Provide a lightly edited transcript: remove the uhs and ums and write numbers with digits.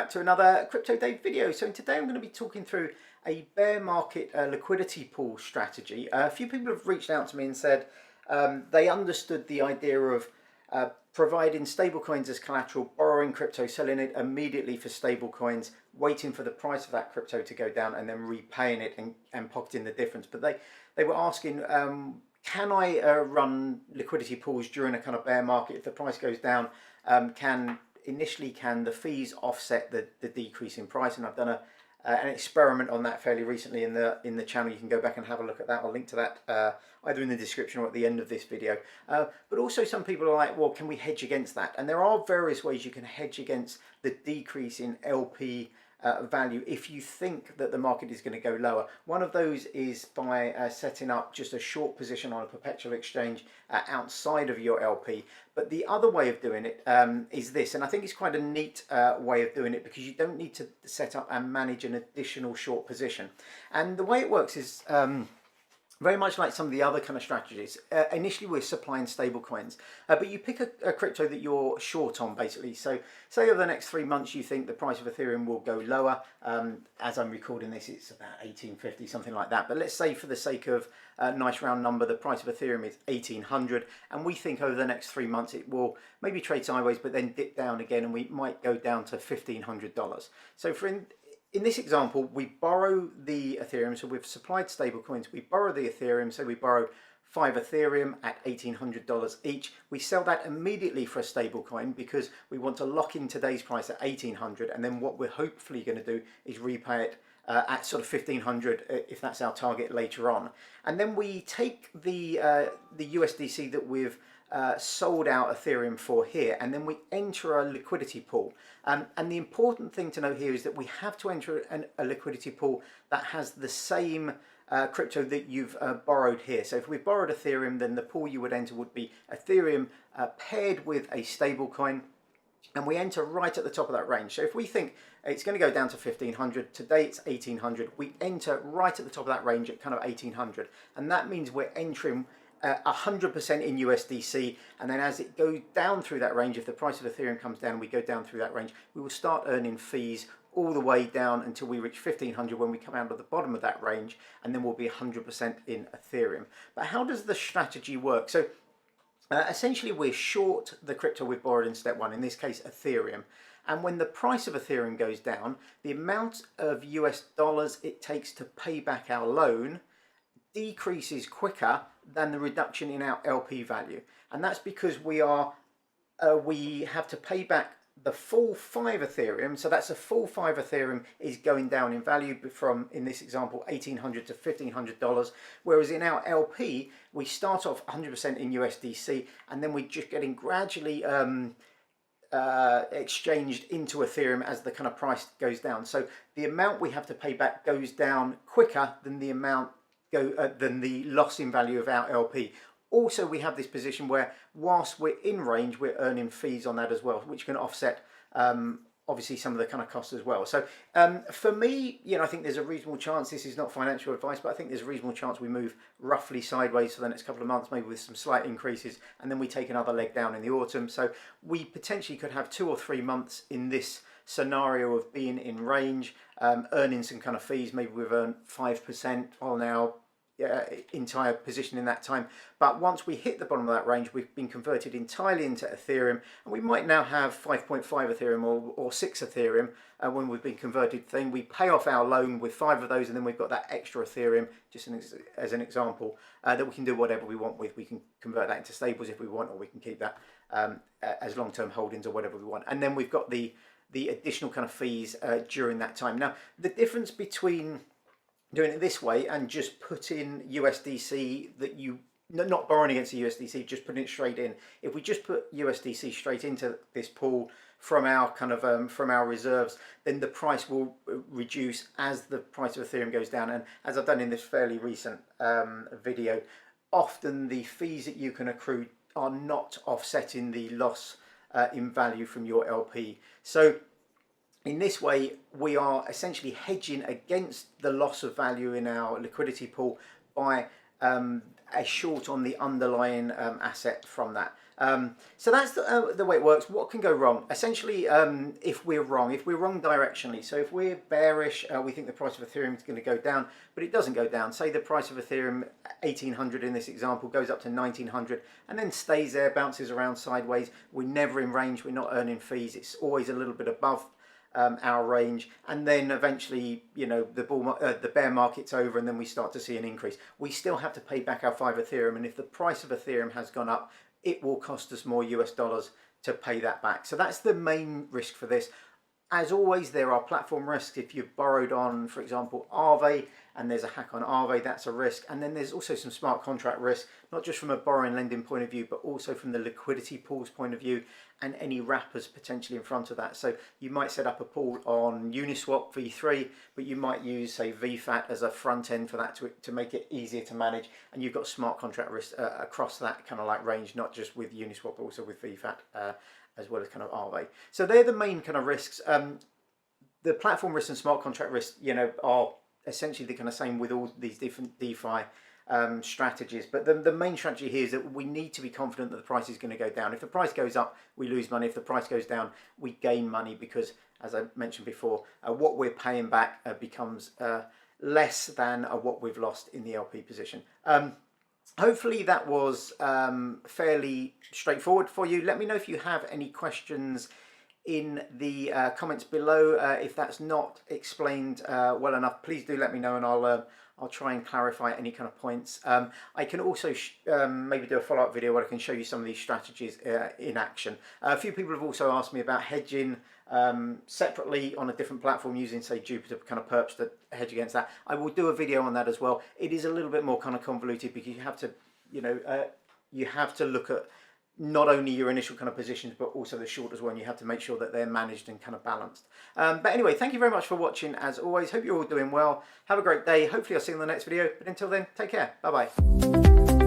back to another Crypto Day video. So today I'm going to be talking through a bear market liquidity pool strategy. A few people have reached out to me and said they understood the idea of providing stablecoins as collateral, borrowing crypto, selling it immediately for stablecoins, waiting for the price of that crypto to go down and then repaying it and pocketing the difference. But they were asking, can I run liquidity pools during a kind of bear market? If the price goes down, can the fees offset the decrease in price? And I've done an experiment on that fairly recently in the channel. You can go back and have a look at that. I'll link to that either in the description or at the end of this video. But also some people are like, well, can we hedge against that? And there are various ways you can hedge against the decrease in LP value if you think that the market is going to go lower. One of those is by setting up just a short position on a perpetual exchange outside of your LP. But the other way of doing it is this, and I think it's quite a neat way of doing it because you don't need to set up and manage an additional short position. And the way it works is very much like some of the other kind of strategies. Initially we're supplying stable coins, but you pick a crypto that you're short on basically. So say over the next 3 months you think the price of Ethereum will go lower. As I'm recording this, it's about 1850, something like that. But let's say for the sake of a nice round number, the price of Ethereum is 1800, and we think over the next 3 months it will maybe trade sideways but then dip down again, and we might go down to $1,500. So in this example, we borrow the Ethereum, so we've supplied stable coins. We borrow the Ethereum, so we borrow 5 Ethereum at $1,800 each. We sell that immediately for a stable coin because we want to lock in today's price at 1800, and then what we're hopefully going to do is repay it at sort of 1500 if that's our target later on. And then we take the USDC that we've sold out Ethereum for here, and then we enter a liquidity pool. And the important thing to note here is that we have to enter a liquidity pool that has the same crypto that you've borrowed here. So if we borrowed Ethereum, then the pool you would enter would be Ethereum paired with a stable coin, and we enter right at the top of that range. So if we think it's going to go down to 1500, today it's 1800, we enter right at the top of that range at kind of 1800, and that means we're entering 100% in USDC, and then as it goes down through that range, if the price of Ethereum comes down and we go down through that range, we will start earning fees all the way down until we reach 1500 when we come out of the bottom of that range, and then we'll be 100% in Ethereum. But how does the strategy work? So essentially we're short the crypto we've borrowed in step one, in this case Ethereum, and when the price of Ethereum goes down, the amount of US dollars it takes to pay back our loan decreases quicker than the reduction in our LP value. And that's because we have to pay back the full 5 Ethereum. So that's a full 5 Ethereum is going down in value from, in this example, $1,800 to $1,500. Whereas in our LP, we start off 100% in USDC, and then we're just getting gradually exchanged into Ethereum as the kind of price goes down. So the amount we have to pay back goes down quicker than the amount than the loss in value of our LP. Also, we have this position where whilst we're in range, we're earning fees on that as well, which can offset obviously some of the kind of costs as well. So for me, I think there's a reasonable chance, this is not financial advice, but I think there's a reasonable chance we move roughly sideways for the next couple of months, maybe with some slight increases, and then we take another leg down in the autumn. So we potentially could have 2 or 3 months in this scenario of being in range, earning some kind of fees. Maybe we've earned 5% on our entire position in that time. But once we hit the bottom of that range, we've been converted entirely into Ethereum, and we might now have 5.5 Ethereum or 6 Ethereum when we've been converted thing. We pay off our loan with 5 of those, and then we've got that extra Ethereum, just as an example, that we can do whatever we want with. We can convert that into stables if we want, or we can keep that as long-term holdings or whatever we want. And then we've got the additional kind of fees during that time. Now, the difference between doing it this way and just putting USDC that you not borrowing against the USDC, just putting it straight in. If we just put USDC straight into this pool from our kind of from our reserves, then the price will reduce as the price of Ethereum goes down. And as I've done in this fairly recent video, often the fees that you can accrue are not offsetting the loss in value from your LP. So in this way, we are essentially hedging against the loss of value in our liquidity pool by a short on the underlying asset from that. So that's the way it works. What can go wrong? Essentially, if we're wrong directionally. So if we're bearish, we think the price of Ethereum is going to go down, but it doesn't go down. Say the price of Ethereum, 1800 in this example, goes up to 1900 and then stays there, bounces around sideways. We're never in range. We're not earning fees. It's always a little bit above our range, and then eventually, you know, the bear market's over, and then we start to see an increase. We still have to pay back our 5 Ethereum, and if the price of Ethereum has gone up, it will cost us more US dollars to pay that back. So that's the main risk for this. As always, there are platform risks. If you've borrowed on, for example, Aave, and there's a hack on Aave, that's a risk. And then there's also some smart contract risk, not just from a borrowing lending point of view, but also from the liquidity pools point of view, and any wrappers potentially in front of that. So you might set up a pool on Uniswap v3, but you might use, say, VFAT as a front end for that to make it easier to manage. And you've got smart contract risk across that kind of like range, not just with Uniswap, but also with VFAT, as well as kind of Aave. So they're the main kind of risks. The platform risk and smart contract risk, you know, are essentially the kind of same with all these different DeFi strategies. But the main strategy here is that we need to be confident that the price is going to go down. If the price goes up, we lose money. If the price goes down, we gain money, because, as I mentioned before, what we're paying back becomes less than what we've lost in the LP position. Hopefully that was fairly straightforward for you. Let me know if you have any questions in the comments below. If that's not explained well enough, please do let me know, and I'll try and clarify any kind of points. I can also maybe do a follow-up video where I can show you some of these strategies in action. A few people have also asked me about hedging separately on a different platform using, say, Jupiter kind of perps to hedge against that. I will do a video on that as well. It is a little bit more kind of convoluted, because you have to, you know, you have to look at not only your initial kind of positions, but also the short as well, and you have to make sure that they're managed and kind of balanced. But anyway, thank you very much for watching. As always, hope you're all doing well. Have a great day. Hopefully I'll see you in the next video, but until then, take care. Bye bye.